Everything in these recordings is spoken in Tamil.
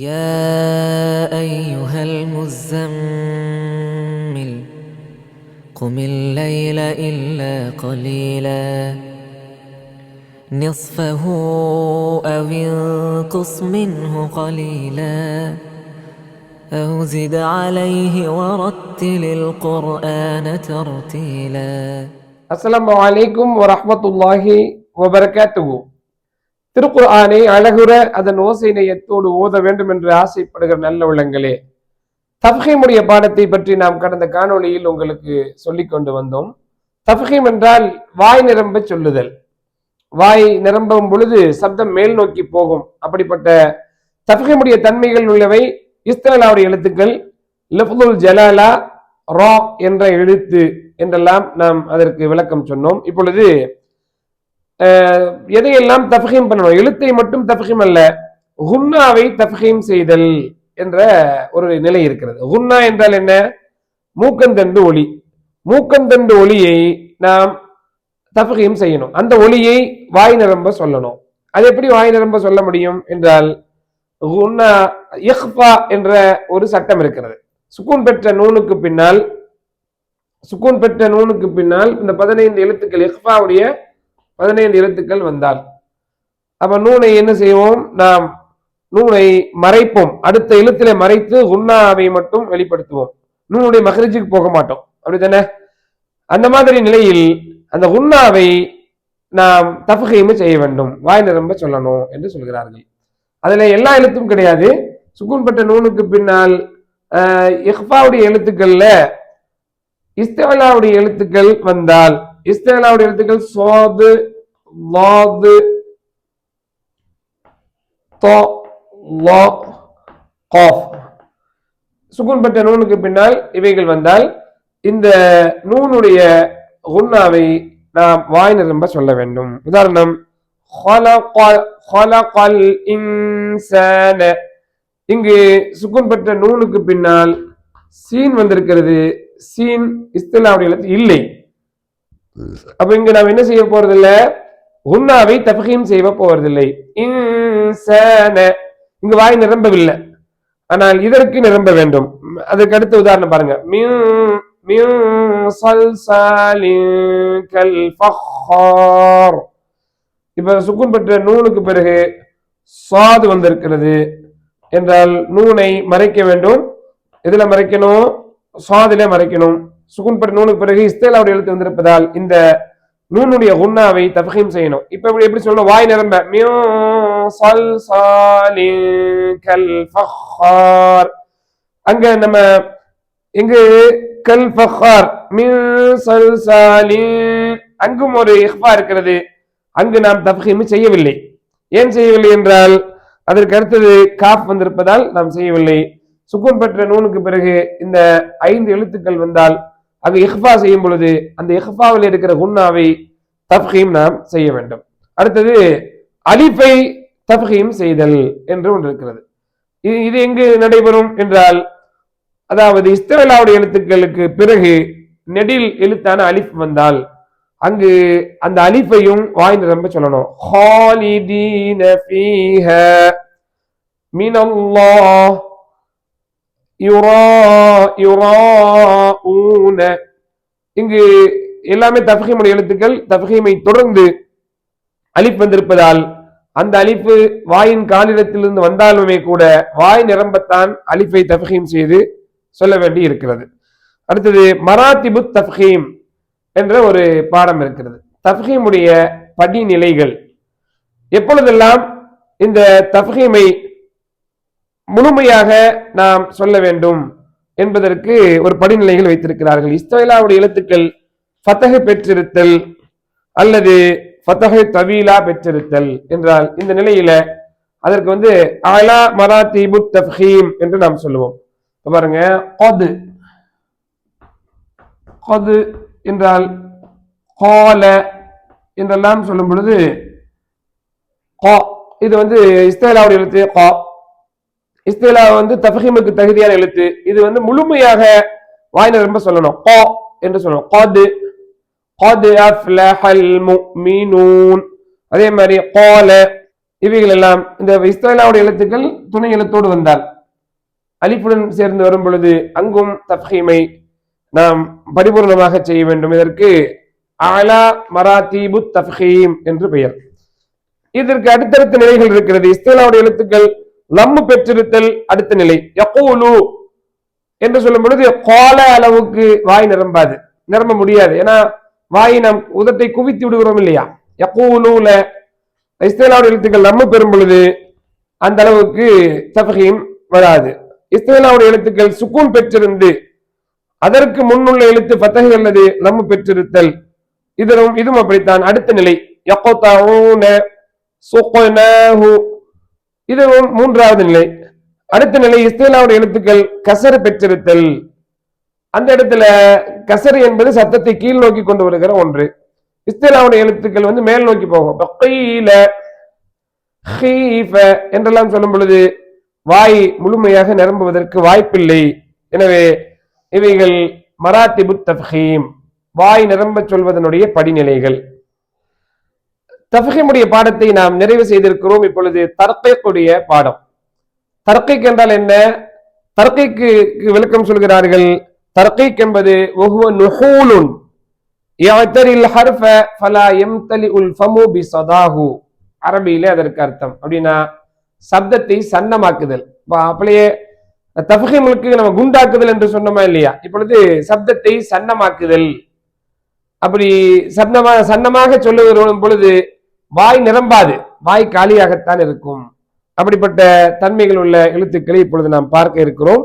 يا أيها المزمل قم الليل إلا قليلا نصفه أو انقص منه قليلا أو زد عليه ورتل القرآن ترتيلا. அஸ்ஸலாமு அலைக்கும் வரஹ்மத்துல்லாஹி வபரகாத்துஹு. திருக்குர்ஆனை அழகுற அதன் ஓசை நயத்தோடு ஓத வேண்டும் என்று ஆசைப்படுகிற நல்ல உள்ளங்களே, தஃஹீமுடைய பாடத்தை பற்றி நாம் கடந்த காணொளியில் உங்களுக்கு சொல்லிக் கொண்டு வந்தோம். தஃஹீம் என்றால் வாய் நிரம்ப சொல்லுதல். வாய் நிரம்பும் பொழுது சப்தம் மேல் நோக்கி போகும். அப்படிப்பட்ட தஃஹீமுடைய தன்மைகள் உள்ளவை இஸ்திலாவுடைய எழுத்துக்கள், லஃதுல் ஜலாலா, ரா என்ற எழுத்து என்றெல்லாம் நாம் அதற்கு விளக்கம் சொன்னோம். இப்பொழுது எதையெல்லாம் தஃஹீம் பண்ணணும், எழுத்தை மட்டும் தஃஹீம் அல்ல, குன்னாவை தஃஹீம் செய்தல் என்ற ஒரு நிலை இருக்கிறது. குன்னா என்றால் என்ன? மூக்கந்தண்டு ஒலி. மூக்கந்தண்டு ஒலியை நாம் தஃஹீம் செய்யணும். அந்த ஒலியை வாய் நிரம்ப சொல்லணும். அது எப்படி வாய் நிரம்ப சொல்ல முடியும் என்றால், குன்னா இஹ்ஃபா என்ற ஒரு சட்டம் இருக்கிறது. சுக்கூன் பெற்ற நூனுக்கு பின்னால் இந்த 15 எழுத்துக்கள், இஹ்ஃபாவுடைய 15 எழுத்துக்கள் வந்தால், அப்ப நூனை என்ன செய்வோம்? நாம் நூனை மறைப்போம். அடுத்த எழுத்திலே மறைத்து குன்னாவை மட்டும் வெளிப்படுத்துவோம். நூனுடைய மஹ்ரஜுக்கு போக மாட்டோம். அப்படித்தானே? அந்த மாதிரி நிலையில் அந்த குன்னாவை நாம் தஃஹீம் செய்ய வேண்டும், வாய் நிரம்ப சொல்லணும் என்று சொல்கிறார்கள். அதுல எல்லா எழுத்தும் கிடையாது. சுக்கூன் பெற்ற நூனுக்கு பின்னால் இஹ்ஃபாவுடைய எழுத்துக்கள்ல இஸ்திலாவுடைய எழுத்துக்கள் வந்தால், இஸ்திலாவுடைய எழுத்துக்கள் ஸாது, லாது, தா, லா, காஃப், சுக்கூன் பெற்ற நூனுக்கு பின்னால் இவைகள் வந்தால் இந்த நூனுடைய குன்னாவை நாம் வாய் நிரம்ப சொல்ல வேண்டும். உதாரணம், ஹலகல் இன்சான. இங்கு சுக்கூன் பெற்ற நூனுக்கு பின்னால் சீன் வந்திருக்கிறது. சீன் இஸ்திலாவுடைய எழுத்து இல்லை. அப்ப இங்கு நாம் என்ன செய்ய போறதில்லை? குன்னாவை தஃஹீம் செய்ய போவதில்லை. இன்சான இங்கு வாய் நிரம்பவில்லை, ஆனால் இதற்கு நிரம்ப வேண்டும். அதுக்கு அடுத்த உதாரணம் பாருங்க. மின் சல்சாலின் கல் ஃபஹார். இப்ப சுக்கூன் பெற்ற நூனுக்கு பிறகு சாது வந்திருக்கிறது என்றால் நூனை மறைக்க வேண்டும். எதுல மறைக்கணும்? சாதில மறைக்கணும். சுக்கூன் பெற்ற நூனுக்கு பிறகு இஸ்திலாவுடைய எழுத்து வந்திருப்பதால் இந்த நூனுடைய குன்னாவை தஃஹீம் செய்யணும். இப்ப எப்படி சொல்லணும்? வாய் நிரம்ப மின் சல்சாலின் கல் ஃபஹார். அங்க நம்ம இங்கு கல் ஃபஹார் மின் சல்சாலின், அங்கும் ஒரு இஹ்ஃபா இருக்கிறது. அங்கு நாம் தஃஹீம் செய்யவில்லை. ஏன் செய்யவில்லை என்றால் அதற்கு அடுத்தது காஃப் வந்திருப்பதால் நாம் செய்யவில்லை. சுக்கூன் பெற்ற நூனுக்கு பிறகு இந்த 5 எழுத்துக்கள் வந்தால் அங்கு இஹ்ஃபா செய்யும் பொழுது அந்த இஹ்ஃபாவில் இருக்கிற குன்னாவை தஃஹீம் நாம் செய்ய வேண்டும். அடுத்தது அலிஃபை தஃஹீம் செய்தல் என்று ஒன்று இருக்கிறது. இது எங்கு நடைபெறும் என்றால், அதாவது இஸ்திலாவுடைய எழுத்துக்களுக்கு பிறகு நெடில் எழுத்தான அலிஃப் வந்தால் அங்கு அந்த அலிஃபையும் வாய் நிரம்ப சொல்லணும். ஹாலிதீன ஃபீஹா மினல்லாஹ் யுராஊன. இங்கு எல்லாமே தஃஹீமுடைய எழுத்துக்கள். தஃஹீமை தொடர்ந்து அலிஃப் வந்திருப்பதால் அந்த அலிஃபு வாயின் காலிடத்திலிருந்து வந்தாலுமே கூட வாய் நிரம்பத்தான் அலிஃபை தஃஹீம் செய்து சொல்ல வேண்டி இருக்கிறது. அடுத்தது மராத்திபு தஃஹீம் என்ற ஒரு பாடம் இருக்கிறது. தஃஹீமுடைய படிநிலைகள். எப்பொழுதெல்லாம் இந்த தஃஹீமை முழுமையாக நாம் சொல்ல வேண்டும் என்பதற்கு ஒரு படிநிலைகள் வைத்திருக்கிறார்கள். இஸ்திலாவுடைய எழுத்துக்கள் ஃபதஹ் பெற்றிருத்தல் அல்லது ஃபதஹ் தவீலா பெற்றிருத்தல் என்றால் இந்த நிலையில அதற்கு அலா மராத்திபு தஃஹீம் என்று நாம் சொல்லுவோம். பாருங்க, கது என்றால் கால என்றெல்லாம் சொல்லும் பொழுது இது இஸ்திலாவுடைய எழுத்து. இஸ்திலா தஃஹீமுக்கு தகுதியான எழுத்து. இது முழுமையாக வாய் நிரம்ப சொல்லணும். க என்று சொல்லணும். கத் அஃப்லஹல் முஃமினூன். அதே மாதிரி கால இவைகள் எல்லாம் இந்த இஸ்திலாவுடைய எழுத்துக்கள் துணை எழுத்தோடு வந்தால் அலிஃபுடன் சேர்ந்து வரும் பொழுது அங்கும் தஃஹீமை நாம் பரிபூர்ணமாக செய்ய வேண்டும். இதற்கு ஆலா மராத்தீபு தஃஹீம் என்று பெயர். இதற்கு அடுத்தடுத்த நிலைகள் இருக்கிறது. இஸ்திலாவுடைய எழுத்துக்கள் லம்மு பெற்றிருத்தல் அடுத்த நிலை. யகூலு என்று சொல்லும் பொழுது கால அளவுக்கு வாய் நிரம்ப முடியாது. ஏன்னா வாய் நாம் உதட்டை குவித்து விடுகிறோம் இல்லையா. யகூலுல இஸ்திலாவுடைய எழுத்துக்கள் லம்மு பெறும் பொழுது அந்த அளவுக்கு தஃஹீம் வராது. இஸ்திலாவுடைய எழுத்துக்கள் சுக்கூன் பெற்றிருந்து அதற்கு முன்னுள்ள எழுத்து ஃபத்ஹ் அல்லது லம்மு பெற்றிருத்தல் இதுவும் அப்படித்தான். அடுத்த நிலை யக்தஊன சுக்னாஹு இதுவும் மூன்றாவது நிலை. அடுத்த நிலை இஸ்திலாவுடைய எழுத்துக்கள் கசர் பெற்றிருத்தல். அந்த இடத்துல கசர் என்பது சத்தத்தை கீழ் நோக்கி கொண்டு வருகிற ஒன்று. இஸ்திலாவுடைய எழுத்துக்கள் மேல் நோக்கி போகும். பகீல ஹீஃப என்றெல்லாம் சொல்லும் பொழுது வாய் முழுமையாக நிரம்புவதற்கு வாய்ப்பில்லை. எனவே இவைகள் மராத்திபு தஃஹீம் வாய் நிரம்ப சொல்வதனுடைய படிநிலைகள். தஃஹீமுடைய பாடத்தை நாம் நிறைவு செய்திருக்கிறோம். இப்பொழுது தர்கீக்குடைய பாடம். தர்கீக் என்றால் என்ன? தர்கீக்கு விளக்கம் சொல்கிறார்கள். தர்கீக் என்பது வஹுவ நுஹூலுன் யஅ்தரில் ஹர்ஃப ஃபலா யம்தலிஉல் ஃபமு பிஸதாஹு. அரபியிலே அதற்கு அர்த்தம் அப்படின்னா சப்தத்தை சன்னமாக்குதல். அப்படியே தஃஹீமுக்கு நம்ம குண்டாக்குதல் என்று சொன்னோமா இல்லையா. இப்பொழுது சப்தத்தை சன்னமாக்குதல். அப்படி சன்னமாக சொல்லுகிற பொழுது வாய் நிரம்பாது, வாய் காலியாகத்தான் இருக்கும். அப்படிப்பட்ட தன்மைகள் உள்ள எழுத்துக்களை இப்பொழுது நாம் பார்க்க இருக்கிறோம்.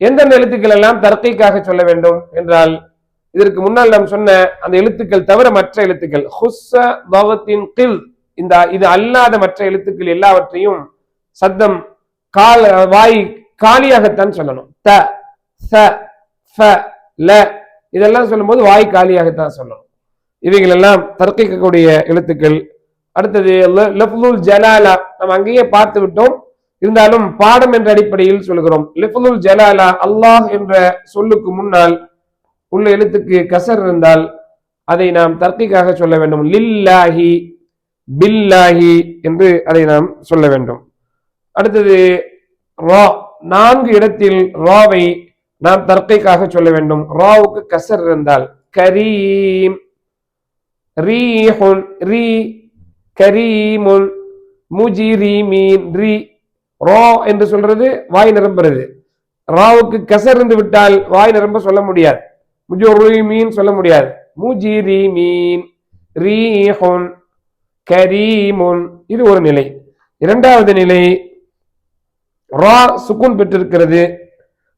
எந்தெந்த எழுத்துக்கள் எல்லாம் தர்கீக்காக சொல்ல வேண்டும் என்றால் இதற்கு முன்னால் நாம் சொன்ன அந்த எழுத்துக்கள் தவிர மற்ற எழுத்துக்கள் ஹுஸ்ஸ தவத்தின் கில் இது அல்லாத மற்ற எழுத்துக்கள் எல்லாவற்றையும் சத்தம் வாய் காலியாகத்தான் சொல்லணும். த ச ஃப ல இதெல்லாம் சொல்லும்போது வாய் காலியாகத்தான் சொல்லணும். இவைகள் எல்லாம் தர்கீக்கக்கூடிய எழுத்துக்கள். அடுத்தது லஃப்லுல் ஜலாலா நம்ம அங்கேயே பார்த்து விட்டோம். இருந்தாலும் பாடம் என்ற அடிப்படையில் சொல்கிறோம். லஃப்லுல் ஜலாலா அல்லாஹ் என்ற சொல்லுக்கு முன்னால் உள்ள எழுத்துக்கு கசர் இருந்தால் அதை நாம் தர்கீக்காக சொல்ல வேண்டும். லில்லாஹி பில்லாஹி என்று அதை நாம் சொல்ல வேண்டும். அடுத்தது ரா 4 இடத்தில் ராவை நாம் தர்கீக்காக சொல்ல வேண்டும். ராவுக்கு கசர் இருந்தால் கரீம் ரீஹுன் ரீ கரீமுன் முஜிரிமீன் ரீ ரா என்று சொல்றது வாய் நிரம்புறது. ராவுக்கு கசர் இருந்து விட்டால் வாய் நிரம்ப சொல்ல முடியாது. முஜிரிமீன் சொல்ல முடியாது. முஜிரிமீன் ரீஹுன் கரீமுன் இது ஒரு நிலை. இரண்டாவது நிலை ரா சுக்கூன் பெற்றிருக்கிறது,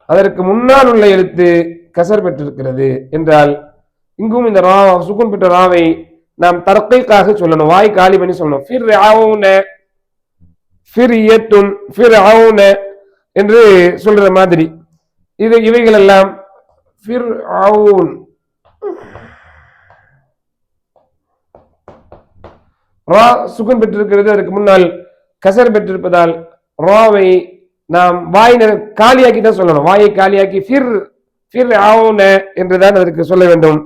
அதற்கு முன்னால் உள்ள எழுத்து கசர் பெற்றிருக்கிறது என்றால் இங்கும் இந்த ரா சுக்கூன் பெற்ற ராவை நாம் தர்கீக்காக சொல்லணும். வாய் காலி பண்ணி சொல்லணும். ஃபிர்அவுன ஃபிரியத்துன் ஃபிர்அவுன என்று சொல்ற மாதிரி இவைகள் எல்லாம் ஃபிர்அவுன் ரா சுக்கூன் பெற்றிருக்கிறது, அதற்கு முன்னால் கசர் பெற்றிருப்பதால் ராவை நாம் வாய் காலியாக்கி தான் சொல்லணும். வாயை காலியாக்கி ஃபிர்அவுன என்றுதான் அதற்கு சொல்ல வேண்டும்.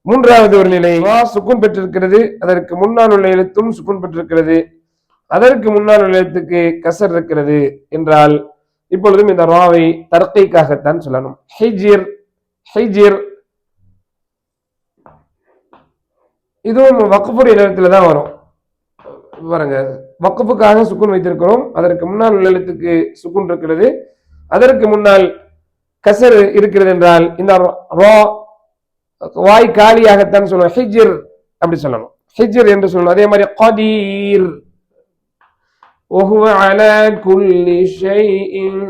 மூன்றாவது ஒரு நிலை ரா சுக்கூன் பெற்றிருக்கிறது, அதற்கு முன்னால் உள்ள எழுத்தும் சுக்கூன் பெற்றிருக்கிறது, அதற்கு முன்னால் உள்ள எழுத்துக்கு கசர் இருக்கிறது என்றால் இப்பொழுதும் இந்த ராவை தர்கீக்காகத்தான் சொல்லணும். ஹிஜ்ர் ஹிஜ்ர் இதுவும் வக்ஃபுடைய நேரத்தில் தான் வரும். பாருங்க, வக்ஃபுக்காக சுக்கூன் வைத்திருக்கிறோம், அதற்கு முன்னால் உள்ள எழுத்துக்கு சுக்கூன் இருக்கிறது, அதற்கு முன்னால் கசர் இருக்கிறது என்றால் இந்த ரா வாய் காலியாகத்தான் சொல்லணும். ஹிஜ்ர் அப்படி சொல்லணும், ஹிஜ்ர் என்று சொல்லணும். அதே மாதிரி கதீர் வஹுவ அலா குல்லி ஷைஇன்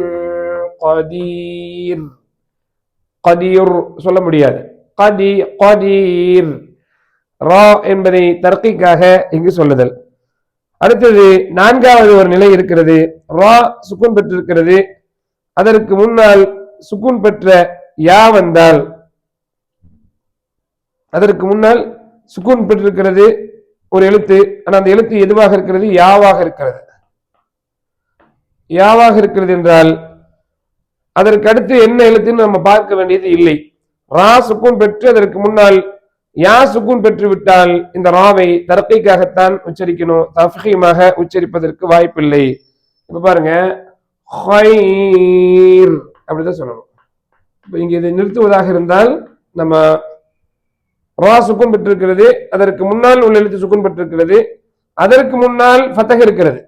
கதீர் கதீர் சொல்ல முடியாது. கதீர் ரா என்பதை தர்கீக்காக இங்கு சொல்லுதல். அடுத்தது நான்காவது ஒரு நிலை இருக்கிறது. ரா சுக்கூன் பெற்றிருக்கிறது, அதற்கு முன்னால் சுக்கூன் பெற்ற யா வந்தால், அதற்கு முன்னால் சுக்கூன் பெற்றிருக்கிறது ஒரு எழுத்து, ஆனால் அந்த எழுத்து எதுவாக இருக்கிறது? யாவாக இருக்கிறது. யாவாக இருக்கிறது என்றால் அதற்கு அடுத்து என்ன எழுத்துன்னு நம்ம பார்க்க வேண்டியது இல்லை. ரா சுக்கூன் பெற்று அதற்கு முன்னால் யா சுக்கூன் பெற்று விட்டால் இந்த ராவை தர்கீக்காகத்தான் உச்சரிக்கணும், தஃபீமாக உச்சரிப்பதற்கு வாய்ப்பில்லை. இப்ப பாருங்க, ஹைர் அப்படிதான் சொல்லணும். இப்ப இங்க இதை நிறுத்துவதாக இருந்தால் நம்ம ரா சுக்கூன் பெற்றிருக்கிறது, அதற்கு முன்னால் உள்ள எழுத்து சுக்கூன் பெற்றிருக்கிறது, அதற்கு முன்னால் ஃபத்தஹ் இருக்கிறது.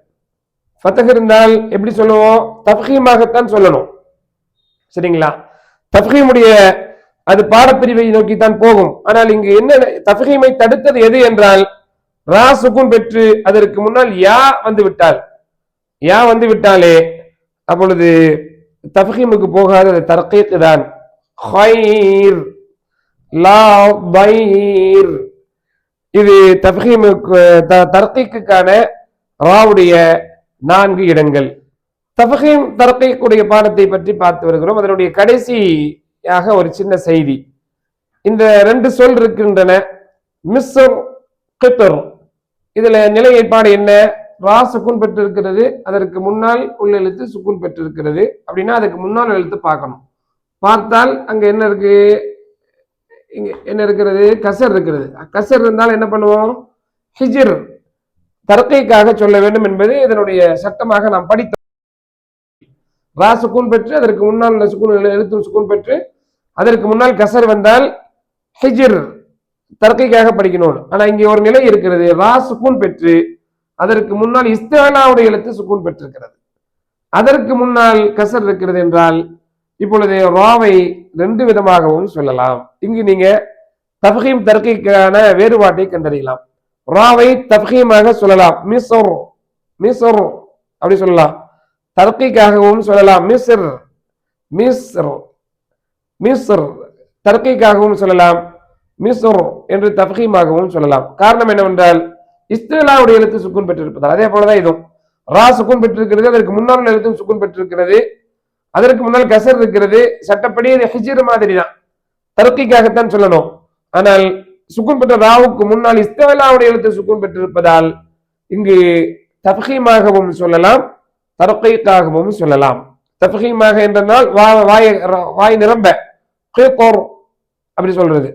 ஃபத்தஹ் இருந்தால் எப்படி சொல்லுவோம்? தஃபீமாகத்தான் சொல்லணும். சரிங்களா? தஃபீமுடைய அது பாடப்பிரிவை நோக்கித்தான் போகும். ஆனால் இங்கு என்ன தஃபீமை தடுத்தது எது என்றால், ரா சுக்கூன் பெற்று அதற்கு முன்னால் யா வந்து விட்டால், யா வந்து விட்டாலே அப்பொழுது தஃபீமுக்கு போகாத தர்கீக் தான். ஹைர் லா பைர், இது தஃபீமுக்கு தர்கீக்குக்கான ராவுடைய 4 இடங்கள். தஃபீம் தர்கீக்குடைய பாடத்தை பற்றி பார்த்து வருகிறோம். அதனுடைய கடைசியாக ஒரு சின்ன செய்தி. இந்த 2 சொல் இருக்கின்றன, மிஸ்ர் கித்ர். இதுல நிலை ஏற்பாடு என்ன? ரா சுக்கூன் பெற்றிருக்கிறது, அதற்கு முன்னால் உள்ள எழுத்து சுக்கூன் பெற்றிருக்கிறது. அப்படின்னா அதுக்கு முன்னால் எழுத்து பார்க்கணும். பார்த்தால் அங்க என்ன இருக்கு? இங்க என்ன இருக்கிறது? கசர் இருக்கிறது. கசர் இருந்தால் என்ன பண்ணுவோம்? ஹிஜ்ர் தர்கீக்காக சொல்ல வேண்டும் என்பது இதனுடைய சட்டமாக நாம் படித்தோம். ரா சுக்கூன் பெற்று அதற்கு முன்னால் உள்ள சுக்கூன் எழுத்து சுக்கூன் பெற்று அதற்கு முன்னால் கசர் வந்தால் ஹிஜ்ர் தர்கீக்காக படிக்கணும். ஆனா இங்கே ஒரு நிலை இருக்கிறது, ரா சுக்கூன் பெற்று அதற்கு முன்னால் இஸ்திஅலாவுடைய எழுத்து சுக்கூன் பெற்றிருக்கிறது, அதற்கு முன்னால் கசர் இருக்கிறது என்றால் இப்பொழுது ராவை 2 விதமாகவும் சொல்லலாம். இங்கு நீங்க தஃபீம் தர்கீக்கான வேறுபாட்டை கண்டறியலாம். ராவை தஃபீமாக சொல்லலாம், மிஸ்ர் மிஸ்ர் அப்படி சொல்லலாம். தர்கீக்காகவும் சொல்லலாம், மிஸ்ர் மிஸ்ர் மிஸ்ர் தர்கீக்காகவும் சொல்லலாம், மிஸ்ர் என்று தஃபீமாகவும் சொல்லலாம். காரணம் என்னவென்றால் இஸ்திலாவுடைய எழுத்து சுக்கூன் பெற்றிருப்பதால். அதே போலதான் இதுவும் ரா சுக்கூன் பெற்றிருக்கிறது, அதற்கு முன்னால் எழுத்தும் சுக்கூன் பெற்றிருக்கிறது, அதற்கு முன்னால் கசர் இருக்கிறது. சட்டப்படி இது ஹிஜ்ர் மாதிரி தான், தர்கீக்காகத்தான் சொல்லணும். ஆனால் சுக்கூன் பெற்ற ராவுக்கு முன்னால் இஸ்திலாவுடைய எழுத்து சுக்கூன் பெற்றிருப்பதால் இங்கு தஃபீமாகவும் சொல்லலாம், தர்கீக்காகவும் சொல்லலாம். தஃபீமாக என்றால் வாய் நிரம்ப அப்படி சொல்றது,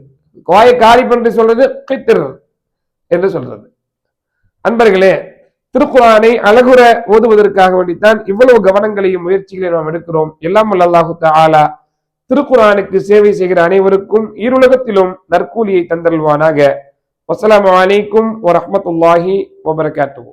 வாயை காரி பண்ணி சொல்றது கித்ர் என்று சொல்றது. அன்பர்களே, திருக்குர்ஆனை அழகுற ஓதுவதற்காக வேண்டித்தான் இவ்வளவு கவனங்களையும் முயற்சிகளையும் நாம் எடுக்கிறோம். எல்லாம் வல்ல அல்லாஹு தஆலா திருக்குர்ஆனுக்கு சேவை செய்கிற அனைவருக்கும் ஈருலகத்திலும் நற்கூலியை தந்தருள்வானாக. வஸ்ஸலாமு அலைக்கும் வரஹ்மத்துல்லாஹி வபரகாத்துஹு.